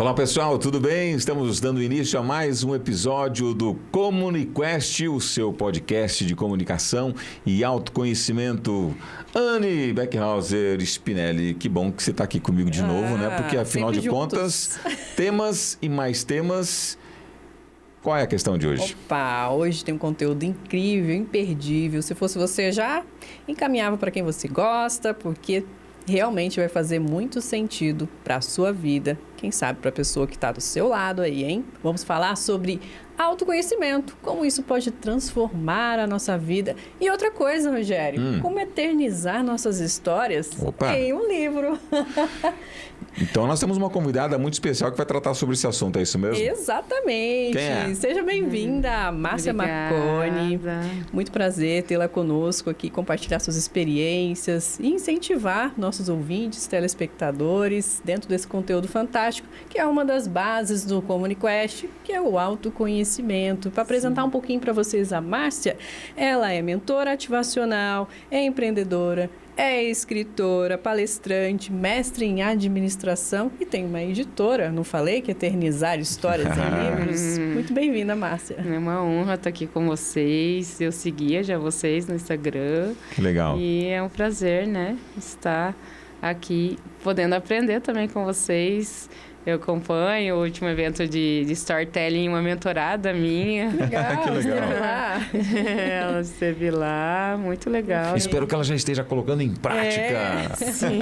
Olá pessoal, tudo bem? Estamos dando início a mais um episódio do ComuniQuest, o seu podcast de comunicação e autoconhecimento. Anne Beckhauser Spinelli, que bom que você está aqui comigo de novo, né? Porque afinal de contas, temas e mais temas. Qual é a questão de hoje? Opa, hoje tem um conteúdo incrível, imperdível. Se fosse você, já encaminhava para quem você gosta, porque realmente vai fazer muito sentido para a sua vida. Quem sabe para a pessoa que está do seu lado aí, hein? Vamos falar sobre autoconhecimento, como isso pode transformar a nossa vida. E outra coisa, Rogério, como eternizar nossas histórias em um livro. Então, nós temos uma convidada muito especial que vai tratar sobre esse assunto, é isso mesmo? Exatamente. Quem é? Seja bem-vinda, Márcia Marconi. Muito prazer tê-la conosco aqui, compartilhar suas experiências e incentivar nossos ouvintes, telespectadores, dentro desse conteúdo fantástico, que é uma das bases do ComuniQuest, que é o autoconhecimento. Para apresentar um pouquinho para vocês a Márcia, ela é mentora ativacional, é empreendedora, é escritora, palestrante, mestre em administração e tem uma editora, não falei, que eternizar histórias em livros. Muito bem-vinda, Márcia. É uma honra estar aqui com vocês. Eu seguia já vocês no Instagram. Que legal. E é um prazer, né, estar aqui podendo aprender também com vocês. Eu acompanho o último evento de storytelling, uma mentorada minha. Legal, que legal. Ela esteve lá, muito legal. Espero que ela já esteja colocando em prática. Sim,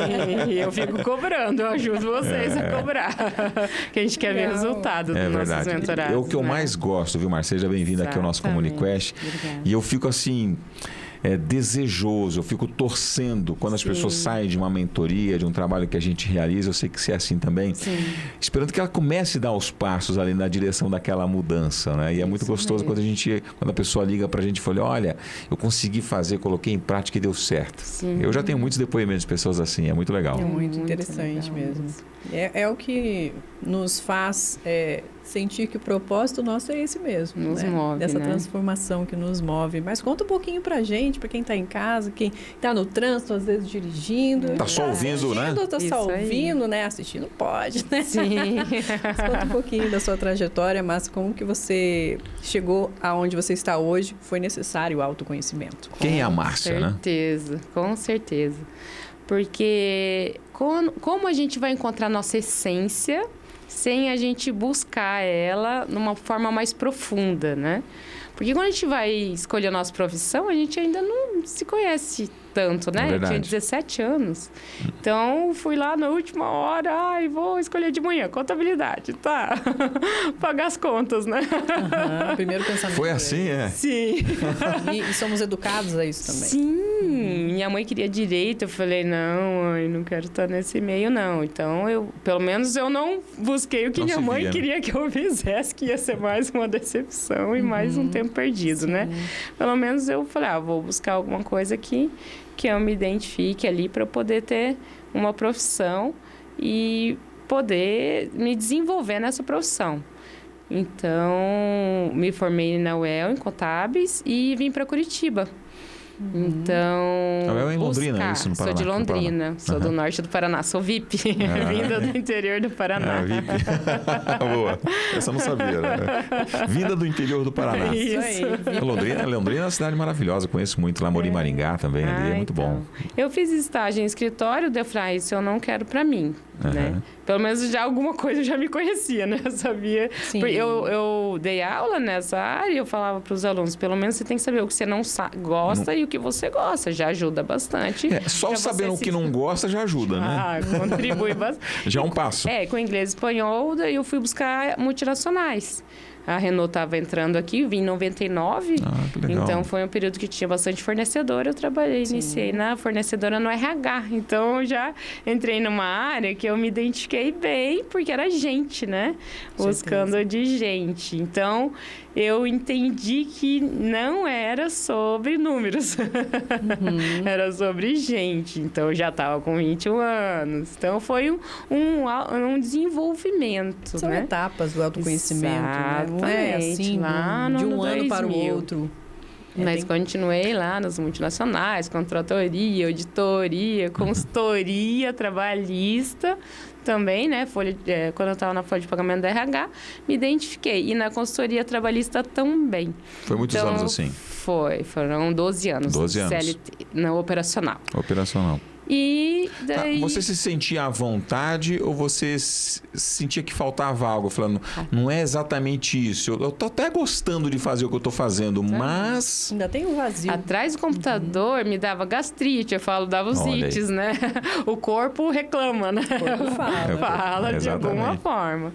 eu fico cobrando, eu ajudo vocês a cobrar. Que a gente quer ver o resultado dos nossos mentorados. É o que eu mais gosto, viu, Marcia? Seja bem-vinda aqui ao nosso ComuniQuest. E eu fico assim... desejoso, eu fico torcendo quando as pessoas saem de uma mentoria, de um trabalho que a gente realiza, eu sei que você é assim também, esperando que ela comece a dar os passos ali na direção daquela mudança, né? E é muito gostoso quando a pessoa liga pra gente e fala, olha, eu consegui fazer, coloquei em prática e deu certo. Eu já tenho muitos depoimentos de pessoas assim, é muito legal. É muito interessante mesmo. É o que nos faz sentir que o propósito nosso é esse mesmo. Nos move, dessa né? Transformação que nos move. Mas conta um pouquinho pra gente, pra quem tá em casa, quem tá no trânsito, às vezes dirigindo. Tá só ouvindo, né? Tá só ouvindo, né? Assistindo pode, né? Sim. Mas conta um pouquinho da sua trajetória, mas como que você chegou aonde você está hoje, foi necessário o autoconhecimento. Quem é a Márcia, né? Com certeza. Porque como a gente vai encontrar nossa essência sem a gente buscar ela numa forma mais profunda, né? Porque quando a gente vai escolher a nossa profissão, a gente ainda não se conhece tanto, né? Eu tinha 17 anos. Então, fui lá na última hora, vou escolher de manhã, contabilidade, tá? Pagar as contas, né? Primeiro pensamento. Foi assim, Sim. E somos educados a isso também. Sim. Minha mãe queria direito, eu falei, não, mãe, não quero estar nesse meio, não. Então, pelo menos eu não busquei o que minha mãe queria que eu fizesse, que ia ser mais uma decepção e mais um tempo perdido, né? Pelo menos eu falei, vou buscar alguma coisa que eu me identifique ali para eu poder ter uma profissão e poder me desenvolver nessa profissão. Então, me formei na UEL, em Contábeis, e vim para Curitiba. Então, a UEL é em Londrina, isso no Paraná? Sou de Londrina, sou do norte do Paraná, sou VIP, vinda do interior do Paraná. VIP. Boa, essa eu não sabia, né? Vinda do interior do Paraná. Isso aí. Londrina é uma cidade maravilhosa, conheço muito lá, moro em Maringá também, ali é muito bom. Eu fiz estágio em escritório, daí eu falei, isso eu não quero para mim, né? Pelo menos já alguma coisa eu já me conhecia, né? Eu sabia. Eu dei aula nessa área e eu falava para os alunos, pelo menos você tem que saber o que você não gosta e o que você gosta. Já ajuda bastante. Só sabendo o que não gosta já ajuda, né? Contribui bastante. Já é um passo. Com inglês e espanhol, daí eu fui buscar multinacionais. A Renault estava entrando aqui, vim em 99. Então, foi um período que tinha bastante fornecedor. Eu iniciei na fornecedora no RH. Então, eu já entrei numa área que eu me identifiquei bem, porque era gente, né? Buscando de gente. Então, eu entendi que não era sobre números. Era sobre gente. Então, eu já estava com 21 anos. Então, foi um desenvolvimento, São né? etapas do autoconhecimento, né? Exatamente. Não é assim, lá de um no ano para o 2000. outro. Mas continuei lá nas multinacionais, contratoria, auditoria, consultoria trabalhista também, né? Quando eu estava na folha de pagamento da RH, me identifiquei. E na consultoria trabalhista também. Foi muitos anos assim? Foram 12 anos. 12 anos. CLT, na operacional. Operacional. E daí... Você se sentia à vontade ou você sentia que faltava algo? Falando, não é exatamente isso. Eu tô até gostando de fazer o que eu tô fazendo, mas... Ainda tem um vazio. Atrás do computador me dava gastrite, dava os ites, né? O corpo reclama, né? O corpo fala. Fala de alguma forma.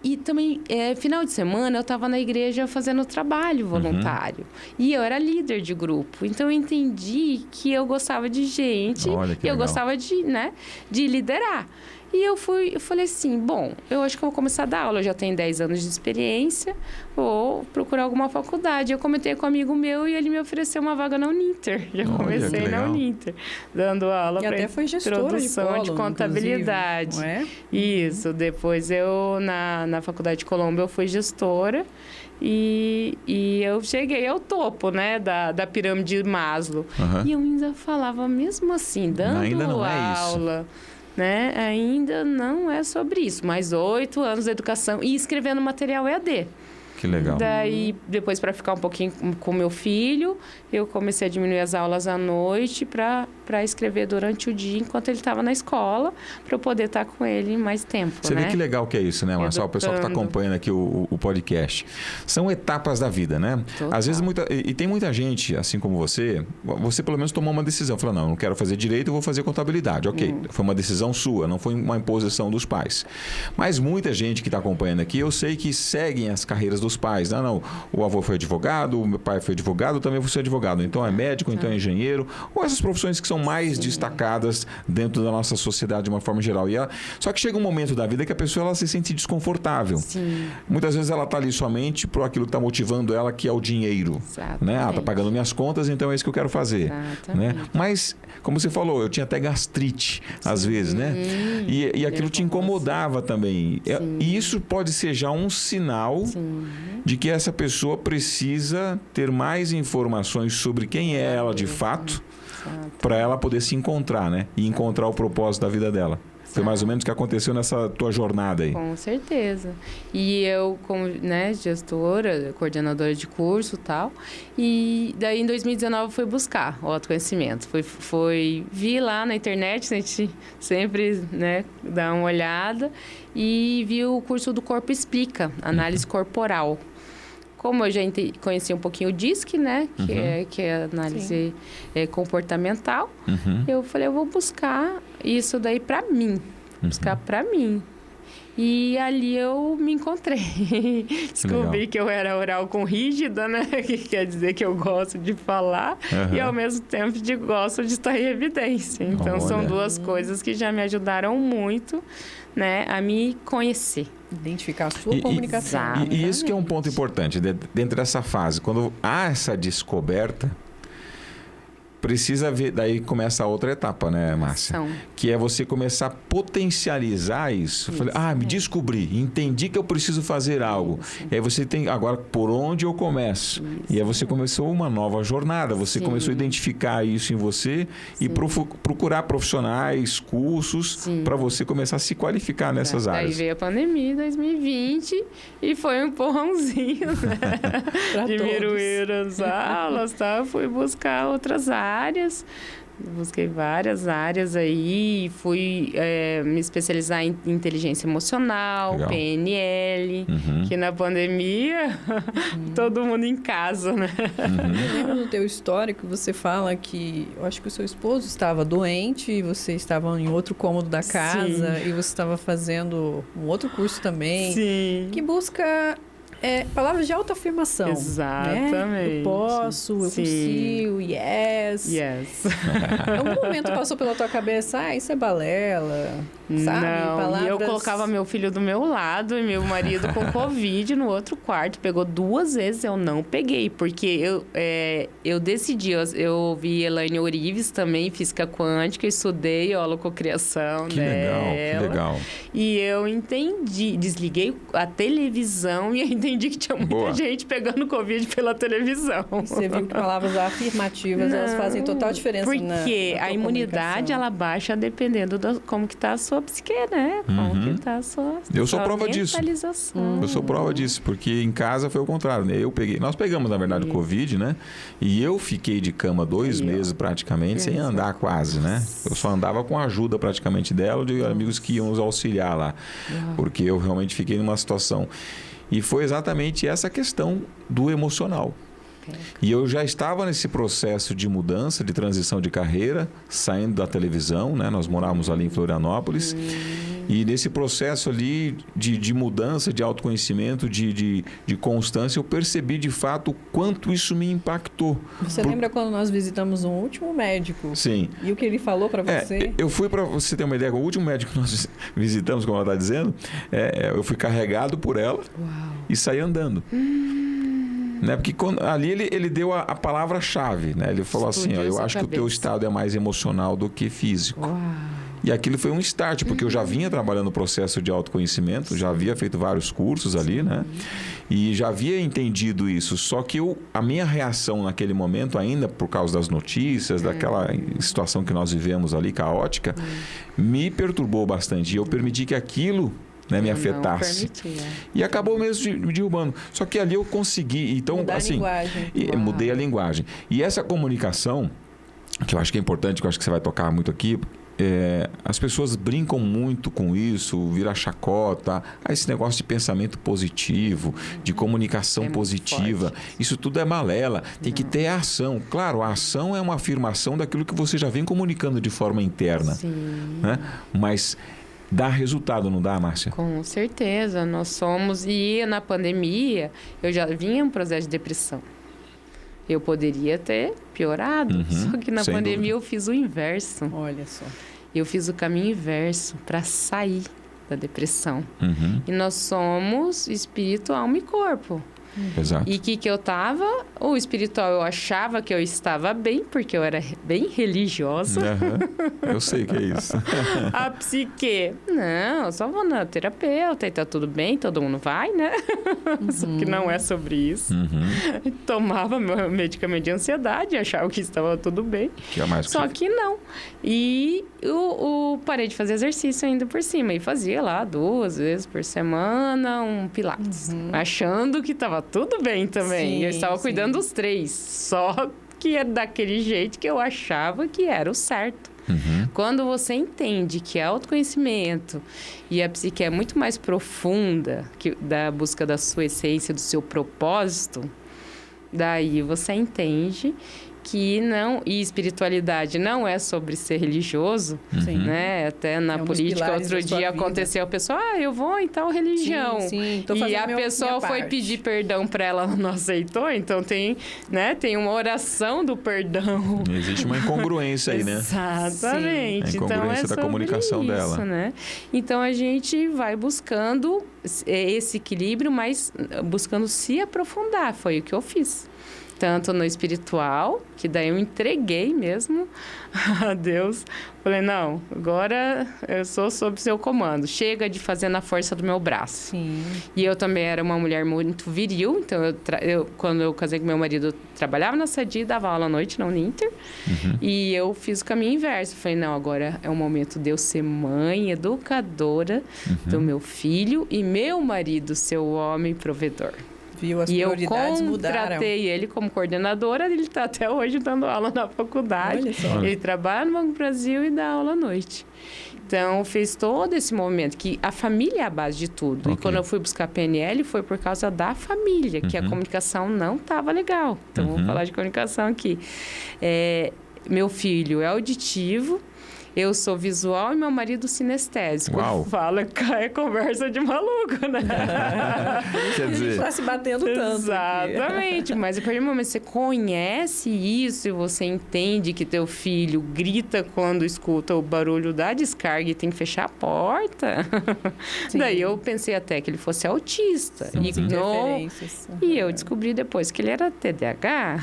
E também, final de semana, eu estava na igreja fazendo trabalho voluntário. E eu era líder de grupo. Então, eu entendi que eu gostava de gente. E eu gostava de liderar. E eu falei assim, bom, eu acho que eu vou começar a dar aula. Eu já tenho 10 anos de experiência, vou procurar alguma faculdade. Eu comentei com um amigo meu e ele me ofereceu uma vaga na Uninter. Já comecei na Uninter, dando aula para introdução de contabilidade. Não é? Isso, depois eu, na Faculdade de Colombo, eu fui gestora. E eu cheguei ao topo, né, da pirâmide de Maslow. E eu ainda falava, mesmo assim, dando ainda não aula, né, ainda não é sobre isso. Mais 8 anos de educação e escrevendo material EAD. Que legal. Daí, depois, para ficar um pouquinho com meu filho, eu comecei a diminuir as aulas à noite para escrever durante o dia, enquanto ele estava na escola, para eu poder estar com ele mais tempo. Você vê que legal que é isso, né, Marcelo? O pessoal que está acompanhando aqui o podcast. São etapas da vida, né? Total. Às vezes, e tem muita gente, assim como você pelo menos tomou uma decisão. Falou, não, eu não quero fazer direito, eu vou fazer contabilidade. Ok, foi uma decisão sua, não foi uma imposição dos pais. Mas muita gente que está acompanhando aqui, eu sei que seguem as carreiras dos pais. Não, o avô foi advogado, o meu pai foi advogado, eu também vou ser advogado. Então é médico, então é engenheiro, ou essas profissões que são mais destacadas dentro da nossa sociedade de uma forma geral. Só que chega um momento da vida que a pessoa ela se sente desconfortável. Muitas vezes ela está ali somente por aquilo que está motivando ela, que é o dinheiro. Né? Está pagando minhas contas, então é isso que eu quero fazer. Né? Mas, como você falou, eu tinha até gastrite, às vezes, né? E aquilo te incomodava também. E isso pode ser já um sinal de que essa pessoa precisa ter mais informações sobre quem é ela de fato, para ela poder se encontrar, né? E encontrar o propósito da vida dela. Foi mais ou menos o que aconteceu nessa tua jornada aí. Com certeza. E eu, como gestora, coordenadora de curso e tal, e daí em 2019 fui buscar o autoconhecimento. Vi lá na internet, a gente sempre dá uma olhada, e vi o curso do Corpo Explica, Análise Corporal. Como eu já conheci um pouquinho o DISC, né? Que é análise comportamental. Eu falei, eu vou buscar isso daí para mim. Buscar para mim. E ali eu me encontrei. Descobri que eu era oral com rígida, né? Que quer dizer que eu gosto de falar e ao mesmo tempo gosto de estar em evidência. Então, são duas coisas que já me ajudaram muito, né? A me conhecer. Identificar a sua comunicação. E isso que é um ponto importante. Dentro dessa fase, quando há essa descoberta, precisa ver, daí começa a outra etapa, né, Márcia? Que é você começar a potencializar isso. Falei, me descobri, entendi que eu preciso fazer algo. E aí você tem, agora, por onde eu começo? E aí você começou uma nova jornada, você começou a identificar isso em você e procurar profissionais, cursos, para você começar a se qualificar nessas áreas. Aí veio a pandemia em 2020 e foi um empurrãozinho, né? Diminuir as aulas, tá? Eu fui buscar outras áreas. Busquei várias áreas aí, fui me especializar em inteligência emocional, PNL, que na pandemia, todo mundo em casa, né? Eu lembro no teu histórico, você fala que, eu acho que o seu esposo estava doente e você estava em outro cômodo da casa e você estava fazendo um outro curso também, que busca... palavras de autoafirmação. Exatamente. Né? Eu posso, eu consigo, yes. Yes. Em algum momento passou pela tua cabeça, isso é balela, Sabe? Não, Palavras... e eu colocava meu filho do meu lado e meu marido com Covid no outro quarto. Pegou 2 vezes, eu não peguei, porque eu decidi. Eu vi Elaine Orives também, física quântica, estudei holococriação dela. Que legal. E eu entendi, desliguei a televisão e entendi que tinha muita gente pegando Covid pela televisão. Você viu que palavras afirmativas, elas fazem total diferença porque a imunidade, ela baixa dependendo de como que tá a sua psique, né? Como que tá a sua Eu sou prova disso. Eu sou prova disso, porque em casa foi o contrário, né? Nós pegamos, na verdade, o Covid, né? E eu fiquei de cama 2 meses praticamente, sem andar quase, né? Eu só andava com a ajuda praticamente dela, de amigos que iam nos auxiliar lá. Porque eu realmente fiquei numa situação. E foi exatamente essa questão do emocional. E eu já estava nesse processo de mudança, de transição de carreira, saindo da televisão, né? Nós morávamos ali em Florianópolis. E nesse processo ali de mudança, de autoconhecimento, de constância, eu percebi de fato o quanto isso me impactou. Você lembra quando nós visitamos um último médico? Sim. E o que ele falou para você? Eu fui, para você ter uma ideia, o último médico que nós visitamos, como ela está dizendo, eu fui carregado por ela e saí andando. Né? Porque ali ele deu a palavra-chave, né? Ele falou assim, eu acho que o teu estado é mais emocional do que físico. E aquilo foi um start, porque eu já vinha trabalhando no processo de autoconhecimento, já havia feito vários cursos ali, né? E já havia entendido isso. Só que a minha reação naquele momento, ainda por causa das notícias, daquela situação que nós vivemos ali, caótica, me perturbou bastante. E eu permiti que aquilo... né, me afetasse. E acabou mesmo me derrubando. Só que ali eu consegui. Então, mudar assim, a linguagem. Mudei a linguagem. E essa comunicação, que eu acho que é importante, que eu acho que você vai tocar muito aqui, as pessoas brincam muito com isso, vira chacota, esse negócio de pensamento positivo, de comunicação positiva, isso tudo é balela, tem que ter ação. Claro, a ação é uma afirmação daquilo que você já vem comunicando de forma interna. Né? Mas dá resultado, não dá, Márcia? Com certeza, nós somos. E na pandemia, eu já vinha um processo de depressão. Eu poderia ter piorado, só que na pandemia eu fiz o inverso. Olha só. Eu fiz o caminho inverso para sair da depressão. E nós somos espírito, alma e corpo. Exato. E que eu tava, o espiritual eu achava que eu estava bem, porque eu era bem religiosa. Eu sei o que é isso. A psique, não, só vou na terapeuta e tá tudo bem, todo mundo vai, né? Só que não é sobre isso. Tomava meu medicamento de ansiedade, achava que estava tudo bem. Só que não. E eu parei de fazer exercício ainda por cima. E fazia lá 2 vezes por semana um pilates. Achando que estava tudo bem também. Eu estava cuidando dos 3. Só que é daquele jeito que eu achava que era o certo. Quando você entende que autoconhecimento e a psique é muito mais profunda da busca da sua essência, do seu propósito, daí você entende que e espiritualidade não é sobre ser religioso, né? Até na política, outro dia aconteceu, a pessoa, eu vou em tal religião. E a pessoa foi pedir perdão para ela, não aceitou, então tem uma oração do perdão. Existe uma incongruência aí, né? Exatamente. A incongruência da comunicação isso, dela. Né? Então, a gente vai buscando esse equilíbrio, mas buscando se aprofundar, foi o que eu fiz. Tanto no espiritual, que daí eu entreguei mesmo a Deus. Falei, não, agora eu sou sob seu comando. Chega de fazer na força do meu braço. E eu também era uma mulher muito viril. Então, quando eu casei com meu marido, eu trabalhava na Sadia e dava aula à noite na Uninter. E eu fiz o caminho inverso. Falei, não, agora é o momento de eu ser mãe, educadora do meu filho. E meu marido ser o homem provedor. Viu? As prioridades mudaram. Eu contratei ele como coordenadora, ele está até hoje dando aula na faculdade. Olha só. Ele trabalha no Banco do Brasil e dá aula à noite. Então, fez todo esse momento, que a família é a base de tudo. E quando eu fui buscar a PNL, foi por causa da família, que a comunicação não estava legal. Então, vamos falar de comunicação aqui. Meu filho é auditivo, Eu sou visual e meu marido sinestésico. Uau. Fala, é conversa de maluco, né? Quer dizer... A gente tá se batendo tanto. Exatamente. Mas a partir do momento que você conhece isso e você entende que teu filho grita quando escuta o barulho da descarga e tem que fechar a porta. Daí eu pensei até que ele fosse autista. E eu descobri depois que ele era TDAH.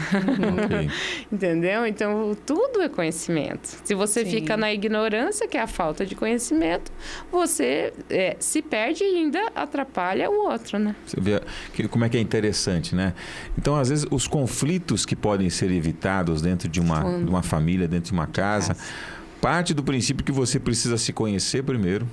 Okay. Entendeu? Então, tudo é conhecimento. Se você fica na ignorância, que é a falta de conhecimento, você se perde e ainda atrapalha o outro, né? Você vê como é que é interessante, né? Então, às vezes, os conflitos que podem ser evitados dentro de uma família, dentro de uma casa, parte do princípio que você precisa se conhecer primeiro.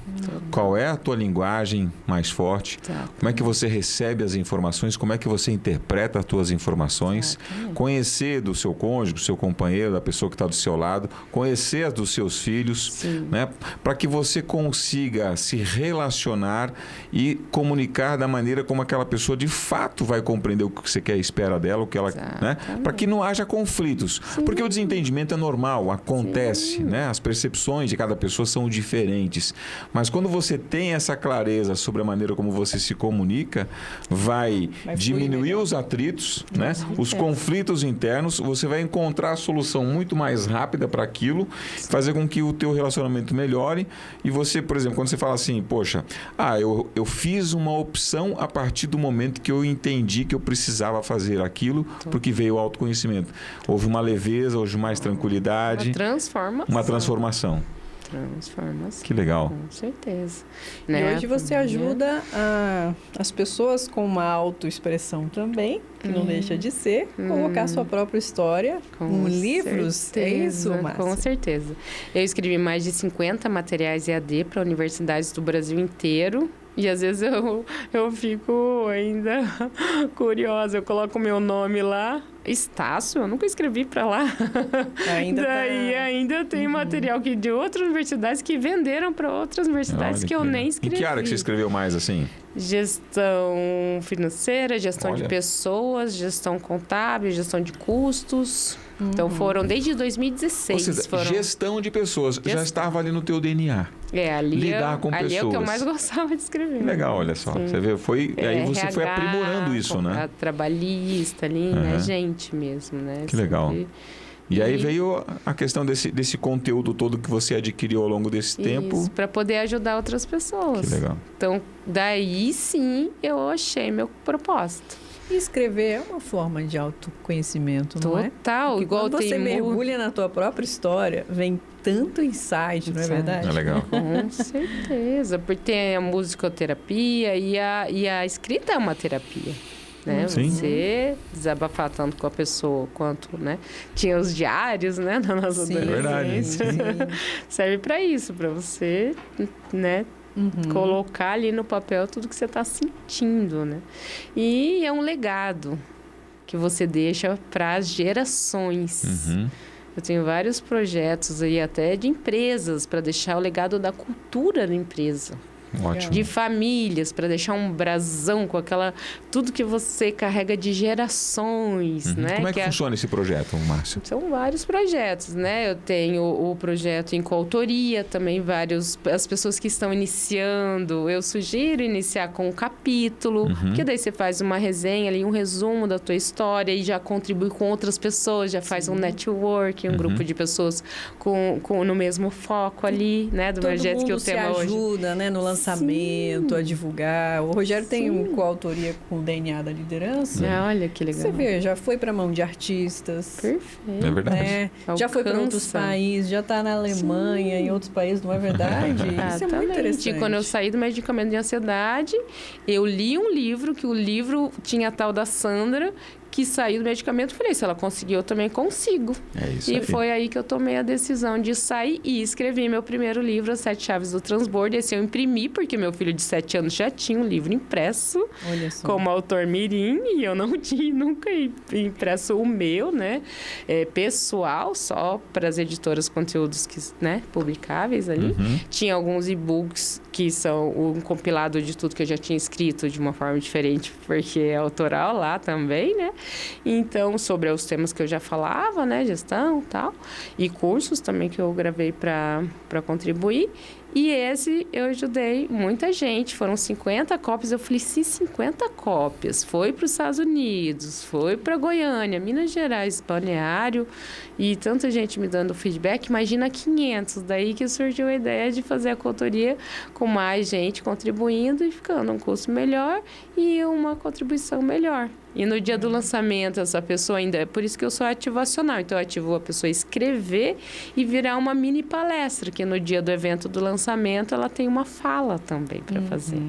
Qual é a tua linguagem mais forte? Como é que você recebe as informações? Como é que você interpreta as tuas informações? Conhecer do seu cônjuge, do seu companheiro, da pessoa que está do seu lado. Conhecer as dos seus filhos, né? Para que você consiga se relacionar e comunicar da maneira como aquela pessoa de fato vai compreender o que você quer, espera dela, o que ela, né? Para que não haja conflitos. Porque o desentendimento é normal, acontece, né? As percepções de cada pessoa são diferentes. Mas quando você tem essa clareza sobre a maneira como você se comunica, vai diminuir os atritos, né? Os conflitos internos, você vai encontrar a solução muito mais rápida para aquilo, fazer com que o teu relacionamento melhore. E você, por exemplo, quando você fala assim, poxa, eu fiz uma opção a partir do momento que eu entendi que eu precisava fazer aquilo, porque veio o autoconhecimento. Houve uma leveza, houve mais tranquilidade. Uma transformação. Transformação. Que legal. Com certeza. E hoje você ajuda as pessoas com uma autoexpressão também, que não deixa de ser, colocar sua própria história com livros. É isso, Márcia? Com certeza. Eu escrevi mais de 50 materiais EAD para universidades do Brasil inteiro. E às vezes eu fico ainda curiosa. Eu coloco o meu nome lá. Estácio, eu nunca escrevi para lá. Ainda eu tenho material de outras universidades que venderam para outras universidades que eu nem escrevi. Em que área que você escreveu mais assim? Gestão financeira, gestão de pessoas, gestão contábil, gestão de custos. Então foram desde 2016. Ou seja, gestão de pessoas. Já estava ali no teu DNA. Lidar com pessoas. Ali é o que eu mais gostava de escrever. Legal, olha só. Sim. Você vê, aí você foi aprimorando isso, né? Trabalhista ali, né? Gente mesmo, né? Que legal. E aí veio a questão desse conteúdo todo que você adquiriu ao longo desse tempo. Para poder ajudar outras pessoas. Que legal. Então, daí sim, eu achei meu propósito. E escrever é uma forma de autoconhecimento, não é? Total. Porque igual quando você mergulha na tua própria história, vem tanto insight, não é verdade? É legal. Com certeza. Porque tem a musicoterapia e a escrita é uma terapia. Né? Você desabafar tanto com a pessoa quanto, né? Tinha os diários, né? Na nossa adolescência. Serve para isso, para você, né? Colocar ali no papel tudo que você está sentindo, né? E é um legado que você deixa para as gerações. Eu tenho vários projetos aí até de empresas para deixar o legado da cultura da empresa. Ótimo. De famílias, para deixar um brasão com tudo que você carrega de gerações, né? Como é que funciona esse projeto, Márcia? São vários projetos, né? Eu tenho o projeto em coautoria, também as pessoas que estão iniciando, eu sugiro iniciar com um capítulo, que daí você faz uma resenha ali, um resumo da tua história e já contribui com outras pessoas, já faz um network, um grupo de pessoas no mesmo foco ali, né? Do projeto que eu tenho hoje. Todo mundo se ajuda, né? No lançamento, a divulgar. O Rogério tem coautoria com o DNA da liderança. Olha que legal. Você vê, já foi para mão de artistas. Perfeito. É verdade. Né? Já foi para outros países, já está na Alemanha, em outros países, não é verdade? Isso é muito interessante. E quando eu saí do medicamento de ansiedade, eu li um livro, que o livro tinha a tal da Sandra, que saiu do medicamento, falei, se ela conseguiu, eu também consigo. É isso aí. Foi aí que eu tomei a decisão de sair e escrevi meu primeiro livro, As 7 Chaves do Transbordo. Esse eu imprimi, porque meu filho de 7 anos já tinha um livro impresso, como autor mirim, e eu não tinha nunca impresso o meu, né? Pessoal, só para as editoras conteúdos publicáveis ali. Tinha alguns e-books que são um compilado de tudo que eu já tinha escrito de uma forma diferente, porque é autoral lá também, né? Então, sobre os temas que eu já falava, né? Gestão e tal. E cursos também que eu gravei para contribuir. E esse eu ajudei muita gente, foram 50 cópias. Eu falei, se 50 cópias foi para os Estados Unidos, foi para Goiânia, Minas Gerais, Balneário, e tanta gente me dando feedback, imagina 500. Daí que surgiu a ideia de fazer a consultoria com mais gente contribuindo e ficando um custo melhor e uma contribuição melhor. E no dia do lançamento, essa pessoa ainda... É por isso que eu sou ativacional. Então, eu ativo a pessoa a escrever e virar uma mini palestra, que no dia do evento do lançamento, ela tem uma fala também para fazer.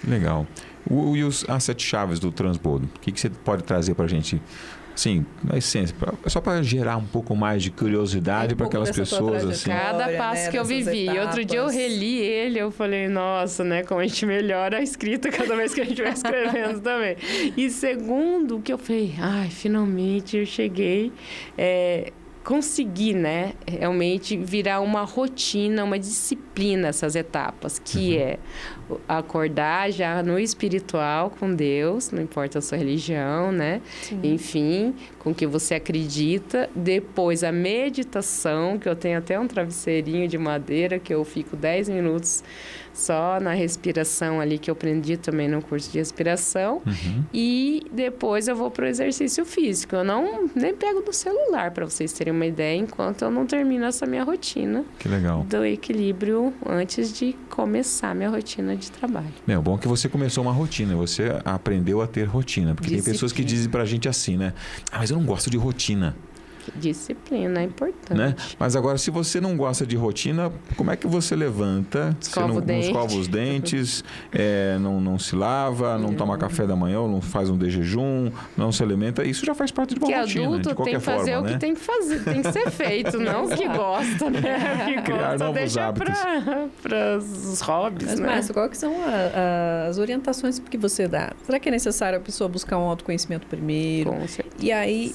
Legal. E as 7 chaves do transbordo? O que você pode trazer para a gente... Sim, na essência, só para gerar um pouco mais de curiosidade para aquelas pessoas assim. Cada passo, né, que eu vivi. Etapas. Outro dia eu reli ele, eu falei, nossa, né, como a gente melhora a escrita cada vez que a gente vai escrevendo também. E segundo, que eu falei, finalmente eu cheguei, consegui, né, realmente virar uma rotina, uma disciplina essas etapas, que é acordar já no espiritual com Deus, não importa a sua religião, né? Sim. Enfim, com o que você acredita. Depois a meditação, que eu tenho até um travesseirinho de madeira que eu fico 10 minutos só na respiração ali, que eu aprendi também no curso de respiração. E depois eu vou para o exercício físico. Eu nem pego do celular, para vocês terem uma ideia, enquanto eu não termino essa minha rotina. Que legal. Do equilíbrio antes de começar minha rotina de trabalho. O bom é que você começou uma rotina, você aprendeu a ter rotina. Porque tem pessoas que dizem pra gente assim, né? Mas eu não gosto de rotina. Disciplina é importante. Né? Mas agora, se você não gosta de rotina, como é que você levanta? Escova os dentes, não se lava, não toma café da manhã, ou não faz um de jejum, não se alimenta. Isso já faz parte de uma rotina, adulto de qualquer forma. Tem que fazer né? o que tem que fazer, tem que ser feito, não o que gosta, né? O que criar gosta, novos deixa hábitos. para os hobbies, Mas, né? Márcio, qual que são as orientações que você dá? Será que é necessário a pessoa buscar um autoconhecimento primeiro? Com certeza. E aí...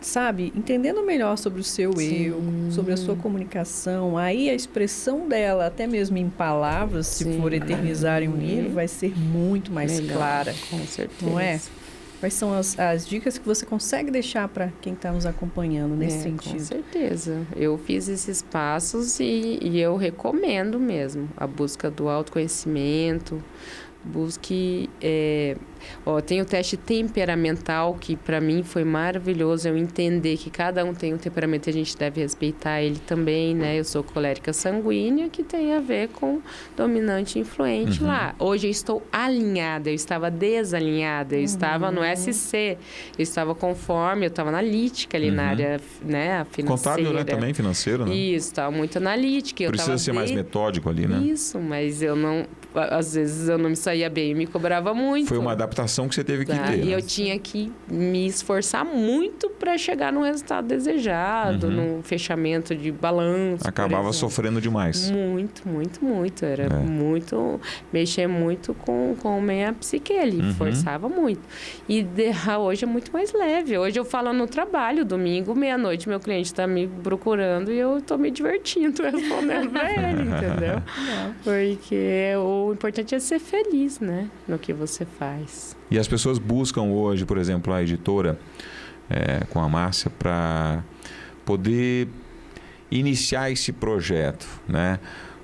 sabe, entendendo melhor sobre o seu eu, sobre a sua comunicação, aí a expressão dela, até mesmo em palavras, se for eternizar em um livro, vai ser muito mais clara. Com certeza. Não é? Quais são as dicas que você consegue deixar para quem está nos acompanhando nesse sentido? Com certeza. Eu fiz esses passos e eu recomendo mesmo a busca do autoconhecimento. Busque... tem o teste temperamental, que para mim foi maravilhoso eu entender que cada um tem um temperamento e a gente deve respeitar ele também, né? Eu sou colérica sanguínea, que tem a ver com dominante e influente lá. Hoje eu estou alinhada, eu estava desalinhada, eu estava no SC, eu estava conforme, eu estava analítica ali na área, né, financeira. Contábil, né? Também financeiro, né? Isso, estava muito analítica. Precisa ser mais metódico ali, né? Isso, mas eu não... Às vezes eu não me saía bem e me cobrava muito. Foi uma adaptação que você teve que ter. E eu tinha que me esforçar muito para chegar no resultado desejado, no fechamento de balanço. Acabava sofrendo demais. Muito, muito, muito. Era muito... Mexer muito com a minha psique ali. Forçava muito. E hoje é muito mais leve. Hoje eu falo no trabalho, domingo, meia-noite, meu cliente está me procurando e eu estou me divertindo respondendo para ele, entendeu? Porque o importante é ser feliz, né? No que você faz. E as pessoas buscam hoje, por exemplo, a editora com a Márcia para poder iniciar esse projeto, né?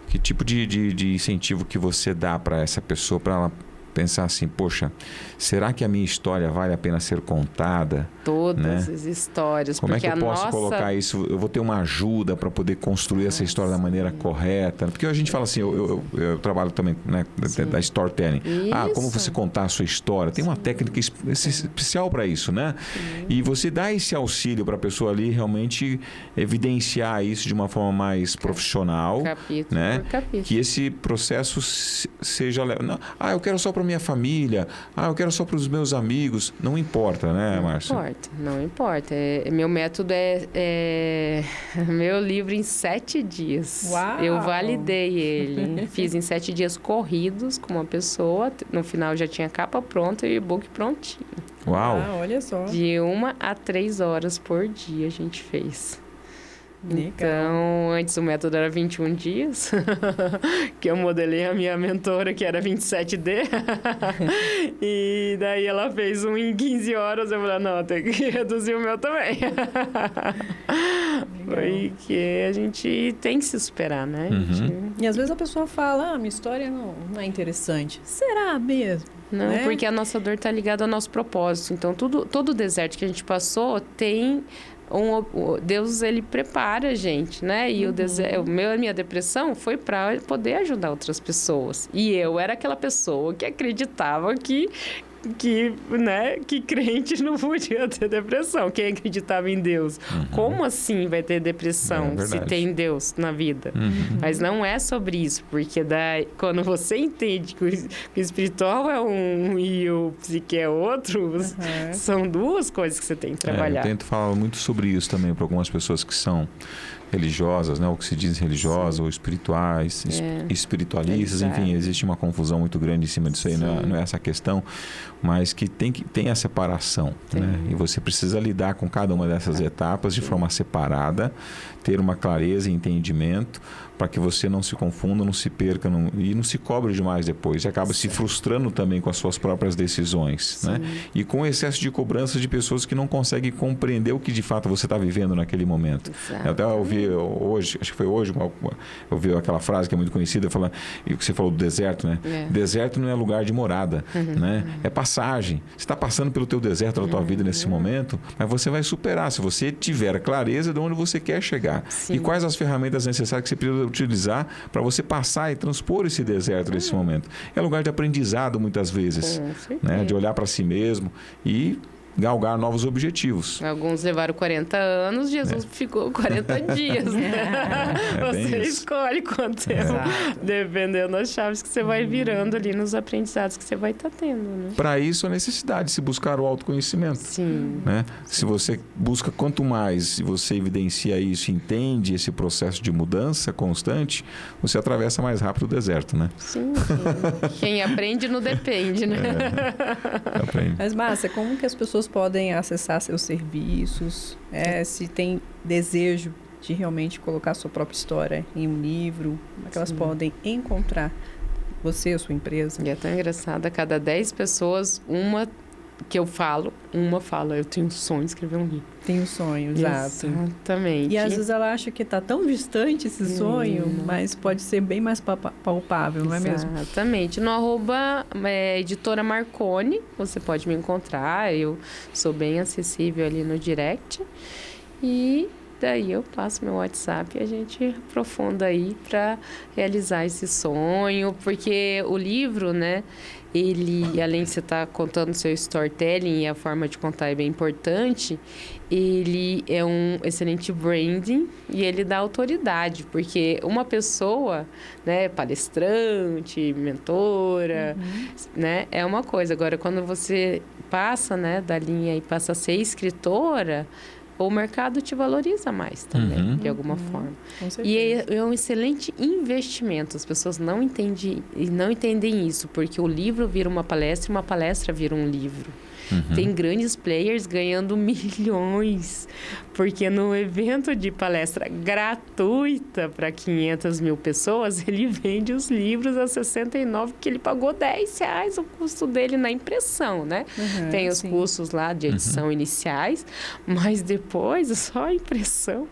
Que tipo de incentivo que você dá para essa pessoa, para ela pensar assim, poxa, será que a minha história vale a pena ser contada? Todas as histórias. Como é que eu posso colocar isso? Eu vou ter uma ajuda para poder construir essa história da maneira correta? Porque a gente fala assim, eu trabalho também, né, da storytelling. Como você contar a sua história? Tem uma técnica especial para isso, né? E você dá esse auxílio para a pessoa ali realmente evidenciar isso de uma forma mais profissional. Capítulo né? por capítulo. Que esse processo seja... eu quero só para minha família, eu quero só para os meus amigos. Não importa, né, Márcia? Não importa. Meu método é meu livro em 7 dias. Uau! Eu validei ele. Fiz em 7 dias corridos com uma pessoa. No final já tinha capa pronta e o e-book prontinho. Uau! Olha só. De 1 a 3 horas por dia a gente fez. Legal. Então, antes o método era 21 dias, que eu modelei a minha mentora, que era 27D. E daí ela fez um em 15 horas, eu falei, não, tem que reduzir o meu também. Porque a gente tem que se superar, né? E às vezes a pessoa fala, minha história não é interessante. Será mesmo? Não, porque a nossa dor está ligada ao nosso propósito. Então, todo o deserto que a gente passou tem... Deus, ele prepara a gente, né? E a minha depressão foi para poder ajudar outras pessoas. E eu era aquela pessoa que acreditava que crente não podia ter depressão. Quem acreditava em Deus. Como assim vai ter depressão se tem Deus na vida? Mas não é sobre isso, porque quando você entende que o espiritual é um e o psique é outro, são duas coisas que você tem que trabalhar. Eu tento falar muito sobre isso também para algumas pessoas que são religiosas, né? Ou que se dizem religiosas, ou espirituais, espiritualistas, enfim, existe uma confusão muito grande em cima disso aí, não é essa a questão, mas que tem a separação, né? E você precisa lidar com cada uma dessas etapas de forma separada, ter uma clareza e entendimento para que você não se confunda, não se perca e não se cobre demais depois. E acaba se frustrando também com as suas próprias decisões, né? E com o excesso de cobrança de pessoas que não conseguem compreender o que de fato você está vivendo naquele momento. Eu até ouvi hoje, acho que foi hoje, eu ouvi aquela frase que é muito conhecida, falando, e o que você falou do deserto, né? Deserto não é lugar de morada, né? É passagem. Você está passando pelo teu deserto da tua vida nesse momento, mas você vai superar se você tiver a clareza de onde você quer chegar. E quais as ferramentas necessárias que você precisa utilizar para você passar e transpor esse deserto nesse momento. É lugar de aprendizado muitas vezes, né? De olhar para si mesmo e galgar novos objetivos. Alguns levaram 40 anos, Jesus ficou 40 dias. Né? Você escolhe quanto tempo, dependendo das chaves que você vai virando ali nos aprendizados que você vai estar tendo. Né? Para isso, a necessidade de se buscar o autoconhecimento. Né? Se você busca quanto mais você evidencia isso, entende esse processo de mudança constante, você atravessa mais rápido o deserto, né? Sim. Quem aprende não depende, né? Aprende. Mas, Márcia, como que as pessoas podem acessar seus serviços, se tem desejo de realmente colocar a sua própria história em um livro, como é que elas podem encontrar você ou sua empresa? E é tão engraçado, a cada 10 pessoas, uma fala, eu tenho um sonho de escrever um livro. Tem um sonho, exato. Exatamente. E às vezes ela acha que está tão distante esse sonho, mas pode ser bem mais palpável, não é mesmo? Exatamente. No @ editora Marconi, você pode me encontrar. Eu sou bem acessível ali no direct. E daí eu passo meu WhatsApp e a gente aprofunda aí para realizar esse sonho. Porque o livro, né? Ele, além de você estar contando seu storytelling, e a forma de contar é bem importante, ele é um excelente branding e ele dá autoridade, porque uma pessoa, né, palestrante, mentora, né, é uma coisa. Agora, quando você passa, né, da linha e passa a ser escritora, o mercado te valoriza mais também, de alguma forma. E é um excelente investimento. As pessoas não entendem isso, porque o livro vira uma palestra e uma palestra vira um livro. Tem grandes players ganhando milhões, porque no evento de palestra gratuita para 500 mil pessoas, ele vende os livros a 69, porque ele pagou R$10 o custo dele na impressão, né? Tem os custos lá de edição iniciais, mas depois, só a impressão,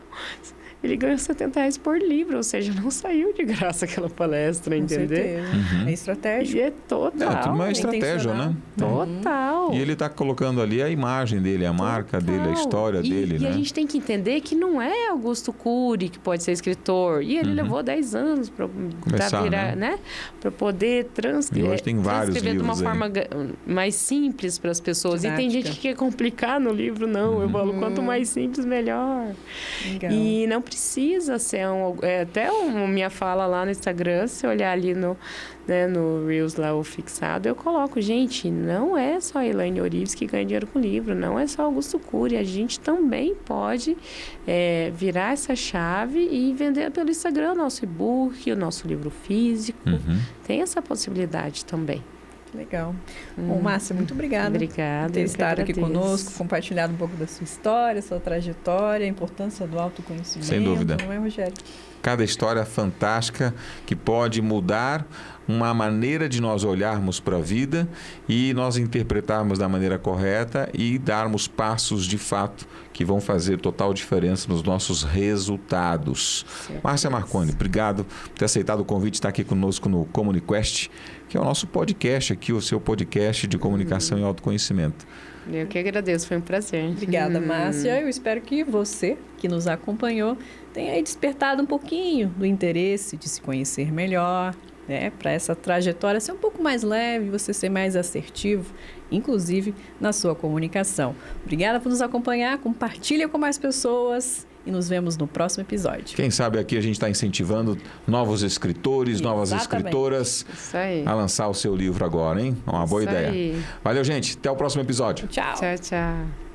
ele ganhou R$70 por livro, ou seja, não saiu de graça aquela palestra, entendeu? É estratégico. E é total. Tudo uma estratégia, né? Total. E ele está colocando ali a imagem dele, a marca dele, a história dele, né? E a gente tem que entender que não é Augusto Cury que pode ser escritor. E ele levou 10 anos para virar, né? Para poder transcrever. E hoje tem vários livros de uma forma mais simples para as pessoas. Didática. E tem gente que quer complicar no livro, não. Eu falo, quanto mais simples, melhor. Legal. E não precisa ser até minha fala lá no Instagram, se olhar ali no Reels lá, o fixado, eu coloco, gente, não é só a Elaine Orives que ganha dinheiro com o livro, não é só Augusto Cury, a gente também pode virar essa chave e vender pelo Instagram o nosso e-book, o nosso livro físico, tem essa possibilidade também. Legal. Bom, Márcia, muito obrigada. Obrigada. Por ter estado aqui conosco, compartilhado um pouco da sua história, sua trajetória, a importância do autoconhecimento. Sem dúvida. Não é, Rogério? Cada história fantástica que pode mudar uma maneira de nós olharmos para a vida e nós interpretarmos da maneira correta e darmos passos de fato que vão fazer total diferença nos nossos resultados. Márcia Marconi, obrigado por ter aceitado o convite de estar aqui conosco no ComuniQuest, que é o nosso podcast aqui, o seu podcast de comunicação e autoconhecimento. Eu que agradeço, foi um prazer. Obrigada, Márcia. Eu espero que você, que nos acompanhou, tenha aí despertado um pouquinho do interesse de se conhecer melhor, né? Para essa trajetória ser um pouco mais leve, você ser mais assertivo, inclusive na sua comunicação. Obrigada por nos acompanhar, compartilha com mais pessoas e nos vemos no próximo episódio. Quem sabe aqui a gente está incentivando novos escritores, novas escritoras a lançar o seu livro agora, hein? Uma boa ideia. Valeu, gente. Até o próximo episódio. Tchau. Tchau, tchau.